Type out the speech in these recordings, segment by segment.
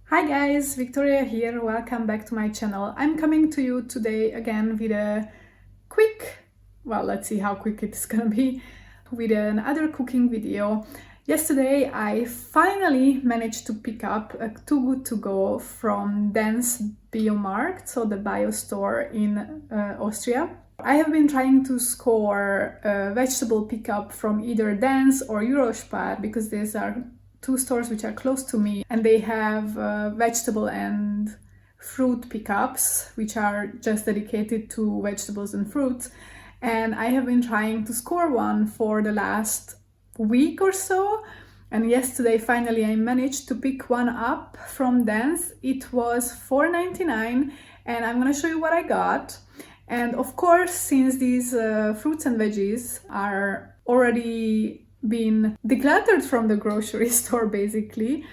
Hi guys, Victoria here, welcome back to my channel. I'm coming to you today again with a quick, well, let's see how quick it's gonna be, with another cooking video. Yesterday I finally managed to pick up a Too Good To Go from Denns Bio Markt, so the bio store in Austria. I have been trying to score a vegetable pickup from either Denns or Eurospar because these are two stores which are close to me, and they have vegetable and fruit pickups which are just dedicated to vegetables and fruits. And I have been trying to score one for the last week or so, and yesterday finally I managed to pick one up from Denns. It was $4.99 and I'm gonna show you what I got. And of course, since these fruits and veggies are already been decluttered from the grocery store basically,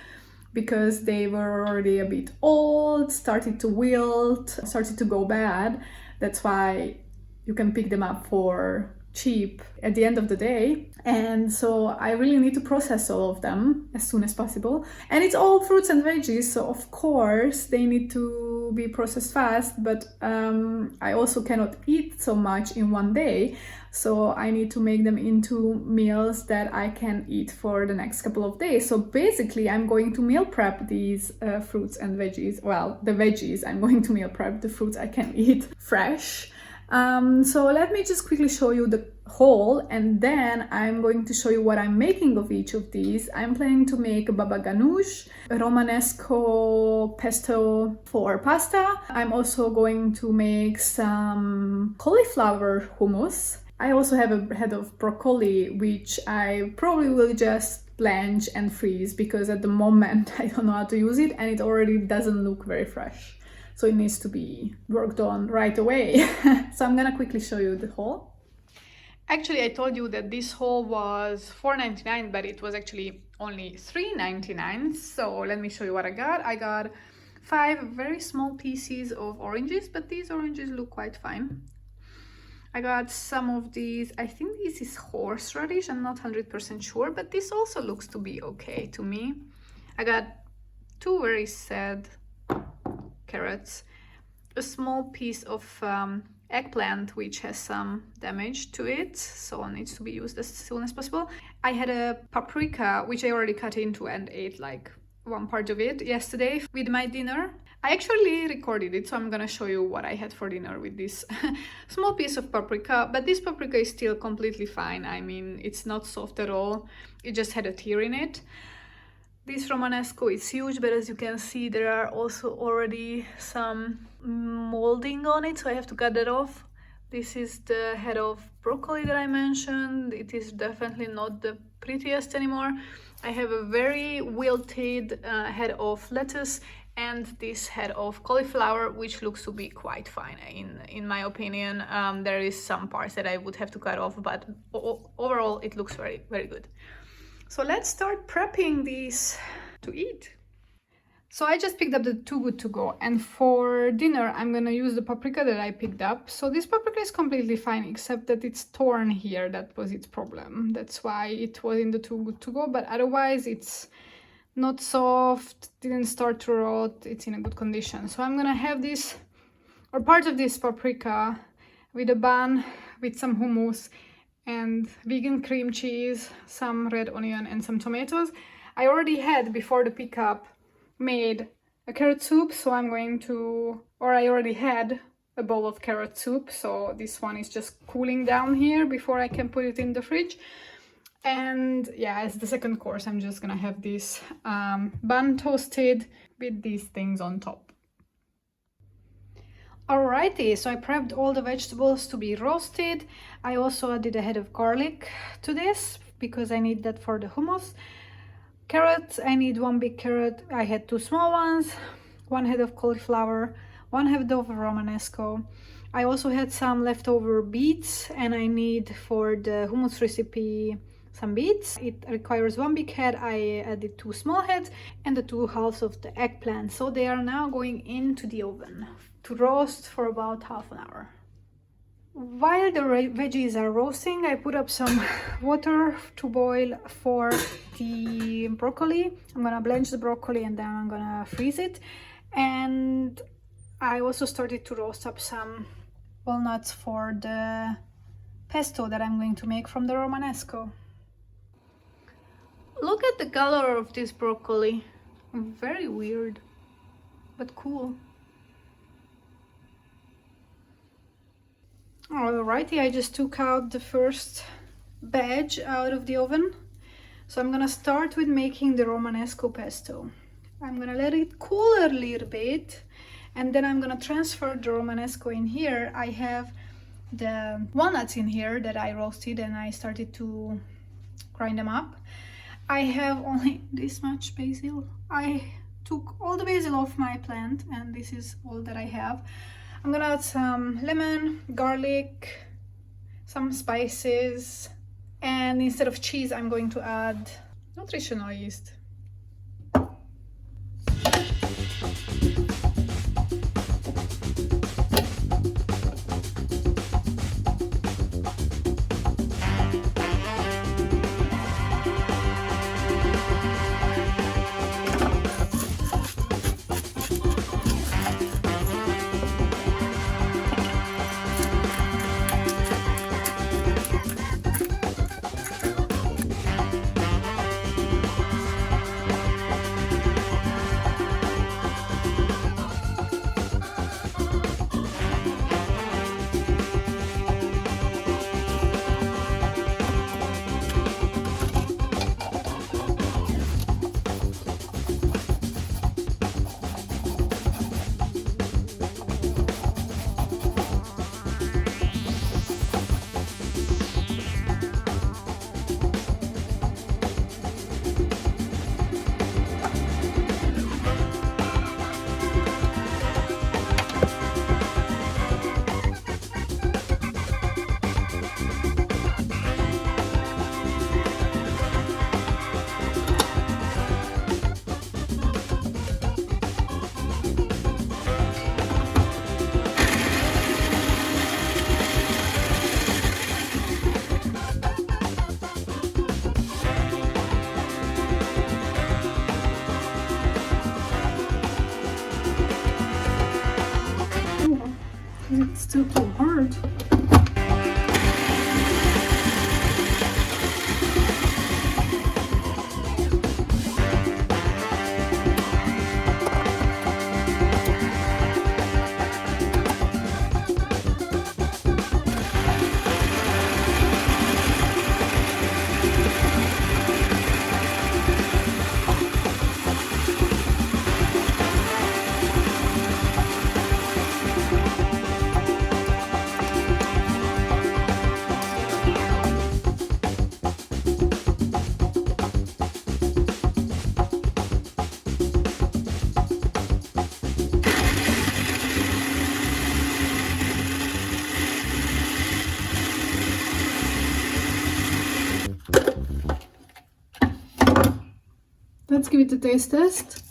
because they were already a bit old, started to wilt, started to go bad. That's why you can pick them up for cheap at the end of the day. And so I really need to process all of them as soon as possible. And it's all fruits and veggies, so of course they need to be processed fast, but I also cannot eat so much in one day. So I need to make them into meals that I can eat for the next couple of days. So basically I'm going to meal prep these fruits and veggies. Well, the veggies, I'm going to meal prep. The fruits I can eat fresh. So let me just quickly show you the haul, and then I'm going to show you what I'm making of each of these. I'm planning to make a baba ganoush, a romanesco pesto for pasta. I'm also going to make some cauliflower hummus. I also have a head of broccoli, which I probably will just blanch and freeze because at the moment I don't know how to use it and it already doesn't look very fresh. So it needs to be worked on right away. So I'm gonna quickly show you the haul. Actually, I told you that this haul was $4.99, but it was actually only $3.99. So let me show you what I got. I got 5 very small pieces of oranges, but these oranges look quite fine. I got some of these, I think this is horseradish, I'm not 100% sure, but this also looks to be okay to me. I got 2 very sad carrots, a small piece of eggplant which has some damage to it, so needs to be used as soon as possible. I had a paprika which I already cut into and ate like one part of it yesterday with my dinner. I actually recorded it, so I'm gonna show you what I had for dinner with this small piece of paprika, but this paprika is still completely fine. I mean, it's not soft at all, it just had a tear in it. This romanesco is huge, but as you can see there are also already some molding on it, so I have to cut that off. This is the head of broccoli that I mentioned. It is definitely not the prettiest anymore. I have a very wilted head of lettuce and this head of cauliflower, which looks to be quite fine in my opinion. There is some parts that I would have to cut off, but overall it looks very, very good. So let's start prepping these to eat. So I just picked up the Too Good To Go, and for dinner I'm gonna use the paprika that I picked up. So this paprika is completely fine, except that it's torn here. That was its problem. That's why it was in the Too Good To Go, but otherwise it's not soft, didn't start to rot, it's in a good condition. So I'm gonna have this, or part of this paprika, with a bun, with some hummus, and vegan cream cheese, some red onion and some tomatoes. I already had, before the pickup, made a carrot soup, so I'm going to, or I already had a bowl of carrot soup, so this one is just cooling down here before I can put it in the fridge. And yeah, as the second course I'm just gonna have this bun toasted with these things on top. Alrighty, so I prepped all the vegetables to be roasted. I also added a head of garlic to this because I need that for the hummus. Carrots, I need 1 big carrot. I had 2 small ones, 1 head of cauliflower, 1 head of romanesco. I also had some leftover beets, and I need for the hummus recipe some beets. It requires 1 big head. I added 2 small heads and the 2 halves of the eggplant. So they are now going into the oven to roast for about half an hour. While the veggies are roasting, I put up some water to boil for the broccoli. I'm gonna blanch the broccoli and then I'm gonna freeze it. And I also started to roast up some walnuts for the pesto that I'm going to make from the Romanesco. Look at the color of this broccoli. Very weird, but cool. Alrighty, I just took out the first batch out of the oven. So I'm gonna start with making the Romanesco pesto. I'm gonna let it cool a little bit and then I'm gonna transfer the Romanesco in here. I have the walnuts in here that I roasted and I started to grind them up. I have only this much basil. I took all the basil off my plant and this is all that I have. I'm gonna add some lemon, garlic, some spices, and instead of cheese I'm going to add nutritional yeast. It's still too hard. Let's give it a taste test,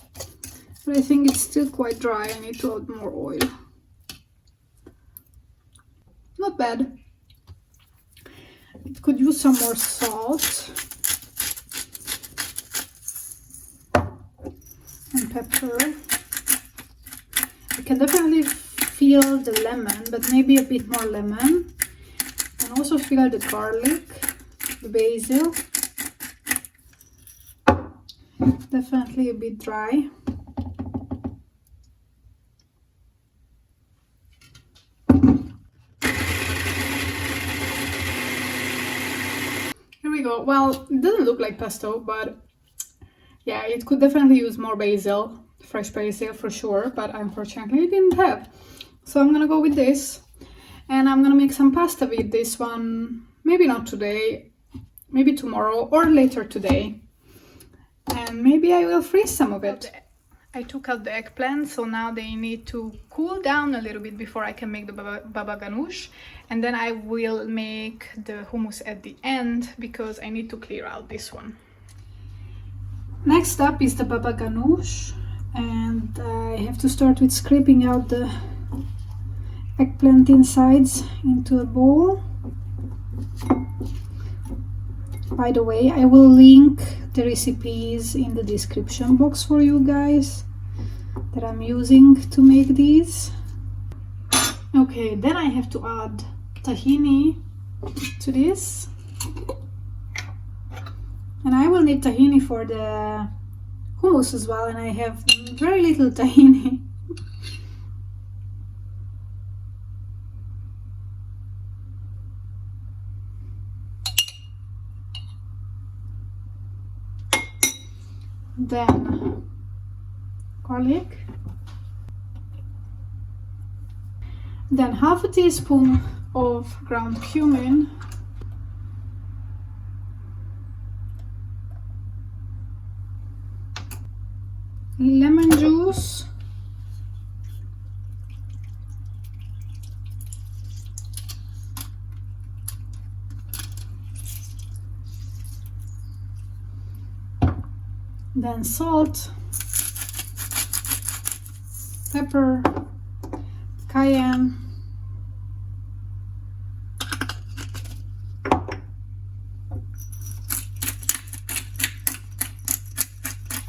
but I think it's still quite dry. I need to add more oil. Not bad. It could use some more salt and pepper. I can definitely feel the lemon, but maybe a bit more lemon. And also feel the garlic, the basil. Definitely a bit dry. Here we go. Well, it doesn't look like pesto, but yeah, it could definitely use more basil, fresh basil for sure, but unfortunately I didn't have. So I'm gonna go with this, and I'm gonna make some pasta with this one. Maybe not today, maybe tomorrow or later today. And maybe I will freeze some of it. I took out the eggplant, so now they need to cool down a little bit before I can make the baba ganoush. And then I will make the hummus at the end because I need to clear out this one. Next up is the baba ganoush, and I have to start with scraping out the eggplant insides into a bowl. By the way, I will link the recipes in the description box for you guys that I'm using to make these. Okay, then I have to add tahini to this. And I will need tahini for the hummus as well, and I have very little tahini. Then garlic, then half a teaspoon of ground cumin, lemon juice, then salt, pepper, cayenne,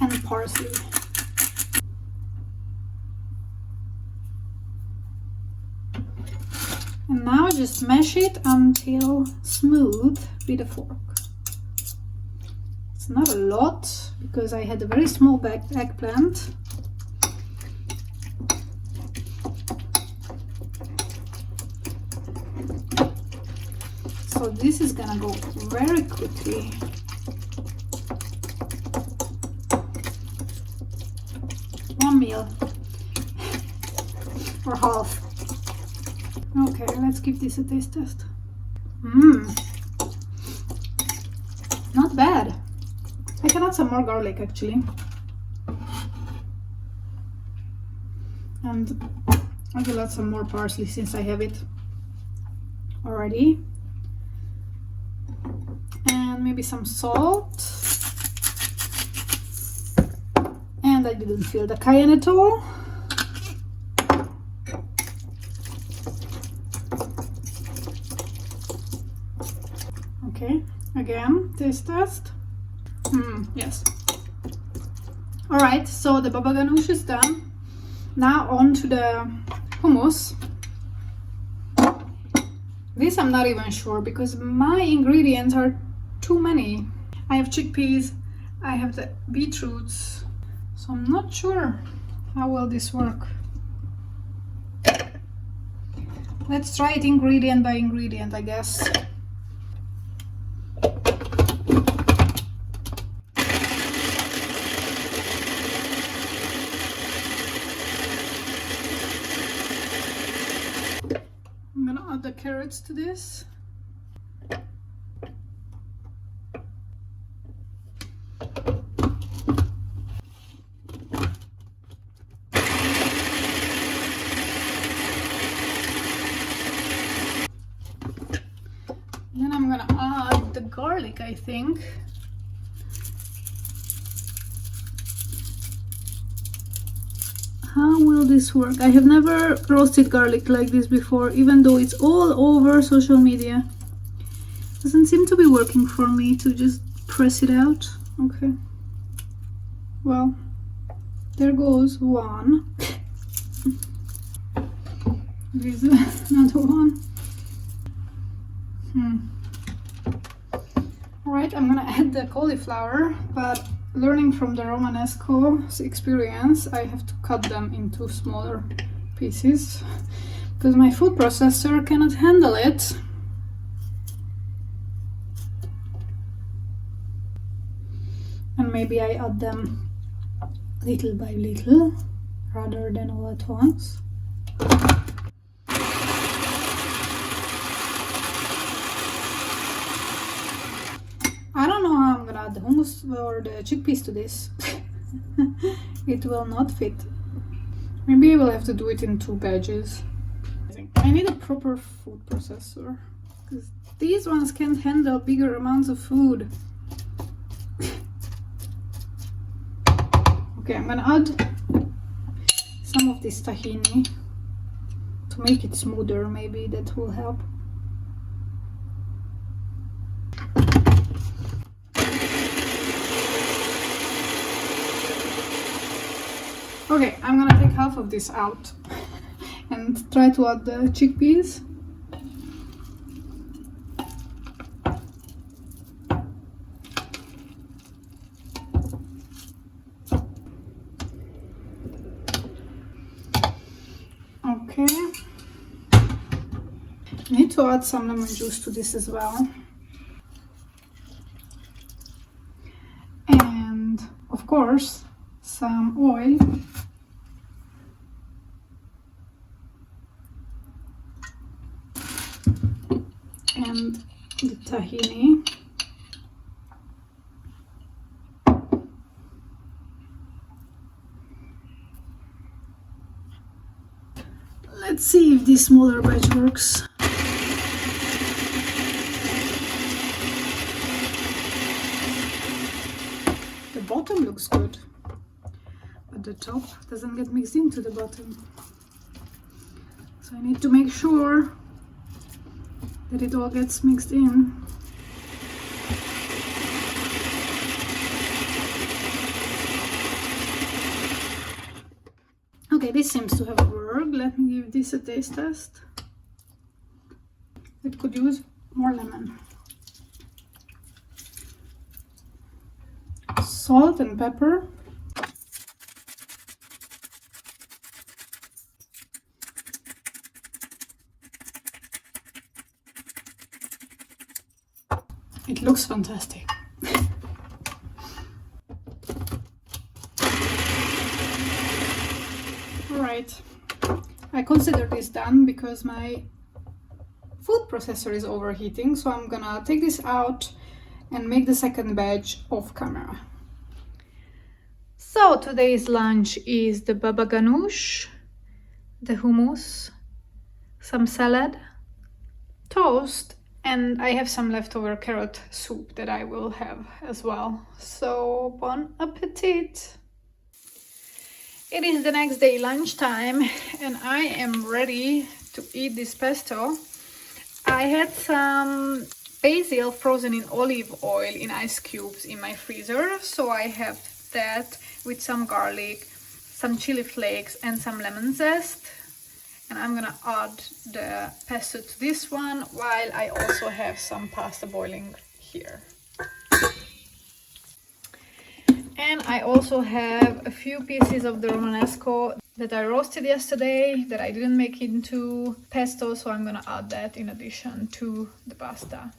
and parsley. And now just mash it until smooth with a fork. It's not a lot because I had a very small eggplant. So this is gonna go very quickly. One meal or half. Okay, let's give this a taste test. Not bad. I can add some more garlic actually. And I will add some more parsley since I have it already. And maybe some salt. And I didn't feel the cayenne at all. Okay, again, taste test. Yes. Alright, so the baba ganoush is done. Now on to the hummus. This I'm not even sure because my ingredients are too many. I have chickpeas, I have the beetroots, so I'm not sure how will this work. Let's try it ingredient by ingredient, I guess. I'm gonna add the carrots to this. Then I'm gonna add the garlic, I think. How will this work? I have never roasted garlic like this before, even though it's all over social media. Doesn't seem to be working for me to just press it out. Okay. Well, there goes one. There's another one. Alright, I'm gonna add the cauliflower, but learning from the Romanesco's experience, I have to cut them into smaller pieces because my food processor cannot handle it. And maybe I add them little by little rather than all at once. I don't know how I'm gonna add the hummus or the chickpeas to this. It will not fit. Maybe I will have to do it in 2 batches. I need a proper food processor because these ones can't handle bigger amounts of food. Okay, I'm gonna add some of this tahini to make it smoother. Maybe that will help. Okay, I'm gonna take half of this out and try to add the chickpeas. Okay. I need to add some lemon juice to this as well. And of course, some oil. And the tahini. Let's see if this smaller batch works. The bottom looks good, but the top doesn't get mixed into the bottom. So I need to make sure that it all gets mixed in. Okay, this seems to have worked. Let me give this a taste test. It could use more lemon. Salt and pepper. It looks fantastic. Alright, I consider this done because my food processor is overheating, so I'm gonna take this out and make the second batch off camera. So today's lunch is the baba ganoush, the hummus, some salad, toast, and I have some leftover carrot soup that I will have as well. So bon appetit! It is the next day lunchtime and I am ready to eat this pesto. I had some basil frozen in olive oil in ice cubes in my freezer, so I have that with some garlic, some chili flakes and some lemon zest. And I'm gonna add the pesto to this one while I also have some pasta boiling here. And I also have a few pieces of the Romanesco that I roasted yesterday that I didn't make into pesto, so I'm gonna add that in addition to the pasta.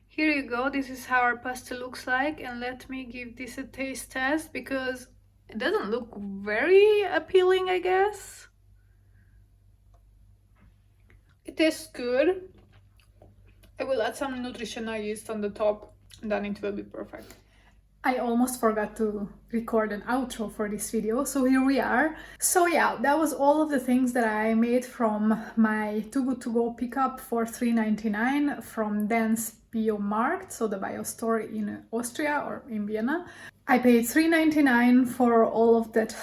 Here you go, this is how our pasta looks like, and let me give this a taste test because it doesn't look very appealing, I guess. It tastes good. I will add some nutritional yeast on the top and then it will be perfect. I almost forgot to record an outro for this video, so here we are. So yeah, that was all of the things that I made from my Too Good To Go pickup for $3.99 from Denns Bio Markt, so the bio store in Austria or in Vienna. I paid $3.99 for all of that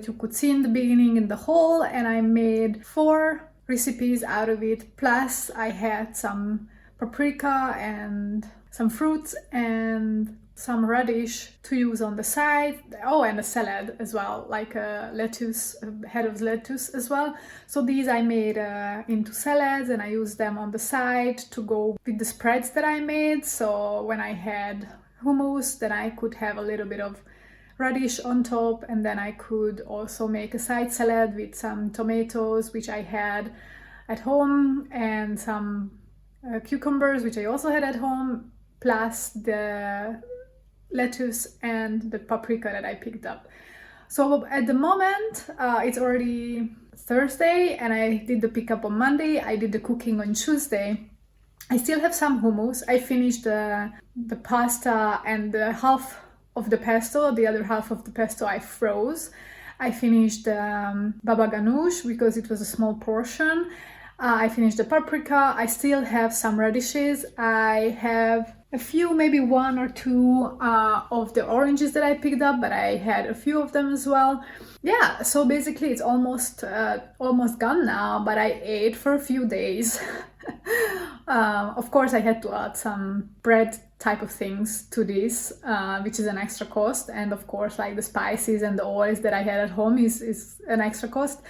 you could see in the beginning in the haul, and I made 4 recipes out of it, plus I had some paprika and some fruits and some radish to use on the side. Oh, and a salad as well, like a lettuce, a head of lettuce as well. So these I made into salads and I used them on the side to go with the spreads that I made. So when I had hummus, then I could have a little bit of radish on top, and then I could also make a side salad with some tomatoes, which I had at home, and some cucumbers, which I also had at home, plus the lettuce and the paprika that I picked up. So at the moment, it's already Thursday and I did the pickup on Monday. I did the cooking on Tuesday. I still have some hummus. I finished the pasta and the half of the pesto. The other half of the pesto I froze. I finished baba ganoush because it was a small portion. I finished the paprika. I still have some radishes. I have a few, maybe 1 or 2 of the oranges that I picked up, but I had a few of them as well. yeah, so basically it's almost gone now, but I ate for a few days. Of course, I had to add some bread type of things to this, which is an extra cost, and of course, like the spices and the oils that I had at home is an extra cost.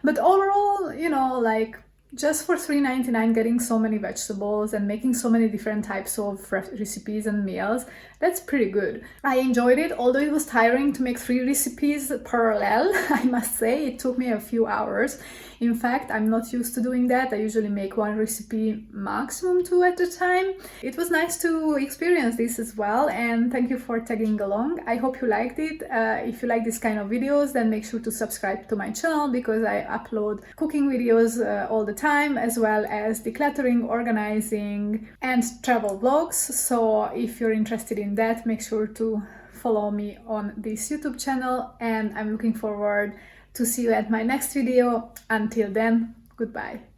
But overall, you know, like just for $3.99 getting so many vegetables and making so many different types of recipes and meals, that's pretty good. I enjoyed it, although it was tiring to make 3 recipes parallel. I must say it took me a few hours. In fact, I'm not used to doing that. I usually make 1 recipe, maximum 2 at a time. It was nice to experience this as well, and thank you for tagging along. I hope you liked it. If you like this kind of videos, then make sure to subscribe to my channel, because I upload cooking videos all the time, as well as decluttering, organizing, and travel vlogs. So if you're interested in that, make sure to follow me on this YouTube channel, and I'm looking forward to see you at my next video. Until then, goodbye.